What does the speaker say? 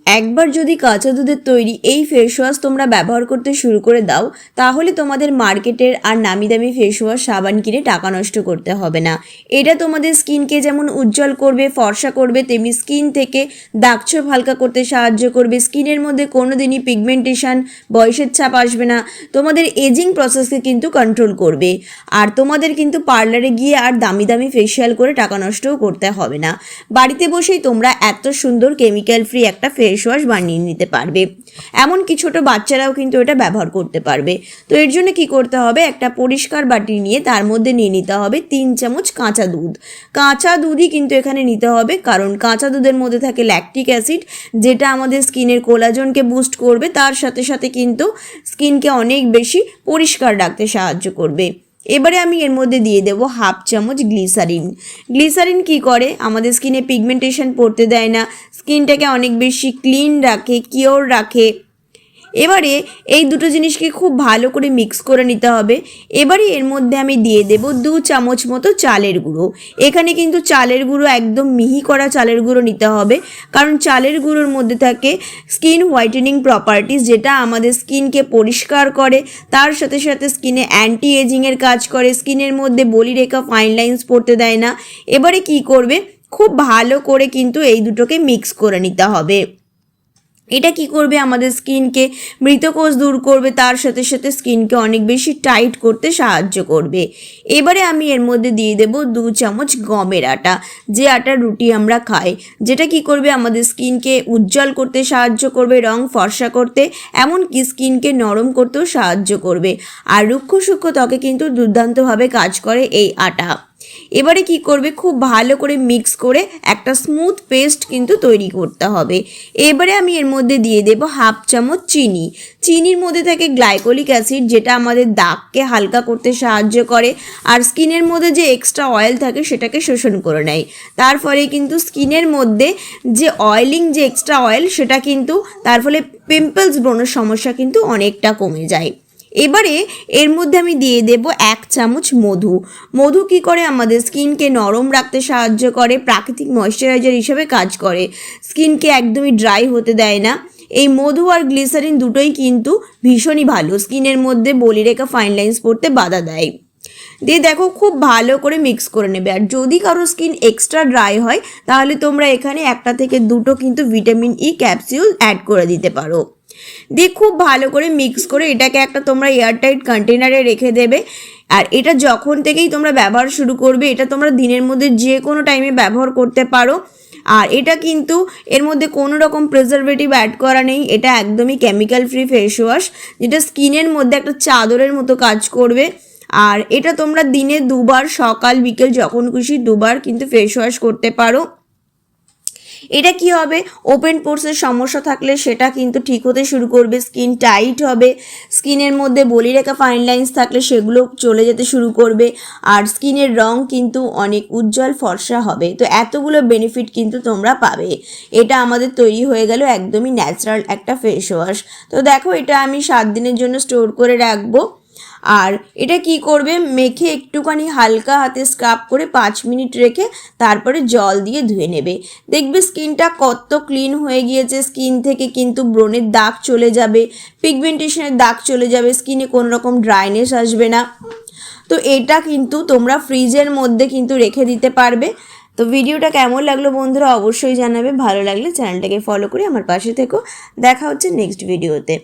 একবার যদি কাঁচা দুধের তৈরি এই ফেস ওয়াশ তোমরা ব্যবহার করতে শুরু করে দাও, তাহলে তোমাদের মার্কেটের আর নামি দামি ফেস ওয়াশ সাবান কিনে টাকা নষ্ট করতে হবে না। এটা তোমাদের স্কিনকে যেমন উজ্জ্বল করবে, ফর্সা করবে, তেমনি স্কিন থেকে দাগছোপ হালকা করতে সাহায্য করবে। স্কিনের মধ্যে কোনো দিনই পিগমেন্টেশন, বয়সের ছাপ আসবে না। তোমাদের এজিং প্রসেসকে কিন্তু কন্ট্রোল করবে। আর তোমাদের কিন্তু পার্লারে গিয়ে আর দামি দামি ফেসিয়াল করে টাকা নষ্টও করতে হবে না। বাড়িতে বসেই তোমরা এত সুন্দর কেমিক্যাল ফ্রি একটা ফেস ওয়াশ বানিয়ে নিতে পারবে। এমনকি ছোট বাচ্চারাও কিন্তু এটা ব্যবহার করতে পারবে। তো এর জন্য কি করতে হবে, একটা পরিষ্কার বাটি নিয়ে তার মধ্যে নিয়ে নিতে হবে 3 চামচ কাঁচা দুধ। কাঁচা দুধই কিন্তু এখানে নিতে হবে, কারণ কাঁচা দুধের মধ্যে থাকে ল্যাকটিক অ্যাসিড, যেটা আমাদের স্কিনের কোলাজনকে বুস্ট করবে, তার সাথে সাথে কিন্তু স্কিনকে অনেক বেশি পরিষ্কার রাখতে সাহায্য করবে। এবারে আমি এর মধ্যে দিয়ে দেব 1/2 চামচ গ্লিসারিন। গ্লিসারিন কি করে, আমাদের স্কিনে পিগমেন্টেশন পড়তে দেয় না, স্কিনটাকে অনেক বেশি ক্লিন রাখে, কিওর রাখে। এবারে এই দুটো জিনিসকে খুব ভালো করে মিক্স করে নিতে হবে। এবারে এর মধ্যে আমি দিয়ে দেব 2 চামচ মতো চালের গুঁড়ো। এখানে কিন্তু চালের গুঁড়ো একদম মিহি করা চালের গুঁড়ো নিতে হবে, কারণ চালের গুঁড়োর মধ্যে থাকে স্কিন হোয়াইটেনিং প্রপার্টিস, যেটা আমাদের স্কিনকে পরিষ্কার করে, তার সাথে সাথে স্কিনে অ্যান্টি এজিংয়ের কাজ করে, স্কিনের মধ্যে বলিরেখা, ফাইন লাইন্স পড়তে দেয় না। এবারে কি করবে, খুব ভালো করে কিন্তু এই দুটোকে মিক্স করে নিতে হবে। এটা কি করবে, আমাদের স্কিনকে মৃতকোষ দূর করবে, তার সাথে সাথে স্কিনকে অনেক বেশি টাইট করতে সাহায্য করবে। এবারে আমি এর মধ্যে দিয়ে দেব 2 চামচ গমের আটা, যে আটার রুটি আমরা খাই, যেটা কি করবে, আমাদের স্কিনকে উজ্জ্বল করতে সাহায্য করবে, রং ফর্সা করতে, এমনকি স্কিনকে নরম করতেও সাহায্য করবে। আর রুক্ষ সূক্ষ্ম ত্বকে কিন্তু দুর্দান্তভাবে কাজ করে এই আটা। এবারে কি করবে, খুব ভালো করে মিক্স করে একটা স্মুথ পেস্ট কিন্তু তৈরি করতে হবে। এবারে আমি এর মধ্যে দিয়ে দেব 1/2 চামচ চিনি। চিনির মধ্যে থাকে গ্লাইকোলিক অ্যাসিড, যেটা আমাদের দাগকে হালকা করতে সাহায্য করে, আর স্কিনের মধ্যে যে এক্সট্রা অয়েল থাকে সেটাকে শোষণ করে নেয়। তার ফলে কিন্তু স্কিনের মধ্যে যে অয়েলিং, যে এক্সট্রা অয়েল, সেটা কিন্তু তার ফলে পিম্পলস, ব্রণের সমস্যা কিন্তু অনেকটা কমে যায়। এবারে এর মধ্যে আমি দিয়ে দেব 1 চামচ মধু। মধু কি করে, আমাদের স্কিনকে নরম রাখতে সাহায্য করে, প্রাকৃতিক ময়েশ্চারাইজার হিসেবে কাজ করে, স্কিনকে একদমই ড্রাই হতে দেয় না। এই মধু আর গ্লিসারিন দুটোই কিন্তু ভীষণই ভালো, স্কিনের মধ্যে বলিরেখা, ফাইন লাইন্স পড়তে বাধা দেয়। দিয়ে দেখো খুব ভালো করে মিক্স করে নেবে। আর যদি কারো স্কিন এক্সট্রা ড্রাই হয়, তাহলে তোমরা এখানে 1 থেকে 2 কিন্তু ভিটামিন ই ক্যাপসিউল অ্যাড করে দিতে পারো। দিয়ে খুব ভালো করে মিক্স করে এটাকে একটা তোমরা এয়ারটাইট কন্টেনারে রেখে দেবে। আর এটা যখন থেকেই তোমরা ব্যবহার শুরু করবে, এটা তোমরা দিনের মধ্যে যে কোনো টাইমে ব্যবহার করতে পারো। আর এটা কিন্তু এর মধ্যে কোনো রকম প্রিজারভেটিভ অ্যাড করা নেই, এটা একদমই কেমিক্যাল ফ্রি ফেস ওয়াশ, যেটা স্কিনের মধ্যে একটা চাদরের মতো কাজ করবে। আর এটা তোমরা দিনে 2 বার, সকাল বিকেল যখন খুশি 2 বার কিন্তু ফেস ওয়াশ করতে পারো। এটা কি হবে, ওপেন পোর্সের সমস্যা থাকলে সেটা কিন্তু ঠিক হতে শুরু করবে, স্কিন টাইট হবে, স্কিনের মধ্যে বলিরেখা, ফাইন লাইন্স থাকলে সেগুলো চলে যেতে শুরু করবে, আর স্কিনের রং কিন্তু অনেক উজ্জ্বল ফর্সা হবে। তো এতগুলো বেনিফিট কিন্তু তোমরা পাবে। এটা আমাদের তৈরি হয়ে গেল একদমই ন্যাচারাল একটা ফেস ওয়াশ। তো দেখো, এটা আমি 7 দিনের জন্য স্টোর করে রাখবো। আর এটা কি করবে, মেখে একটুখানি হালকা হাতে স্ক্রাব করে 5 মিনিট রেখে তারপরে জল দিয়ে ধুয়ে নেবে। দেখবে স্কিনটা কত ক্লিন হয়ে গিয়েছে, স্কিন থেকে কিন্তু ব্রণের দাগ চলে যাবে, পিগমেন্টেশনের দাগ চলে যাবে, স্কিনে কোনো রকম ড্রাইনেস আসবে না। তো এটা কিন্তু তোমরা ফ্রিজের মধ্যে কিন্তু রেখে দিতে পারবে। তো ভিডিওটা কেমন লাগলো বন্ধুরা অবশ্যই জানাবে, ভালো লাগলে চ্যানেলটাকে ফলো করে আমার পাশে থেকো। দেখা হচ্ছে নেক্সট ভিডিওতে।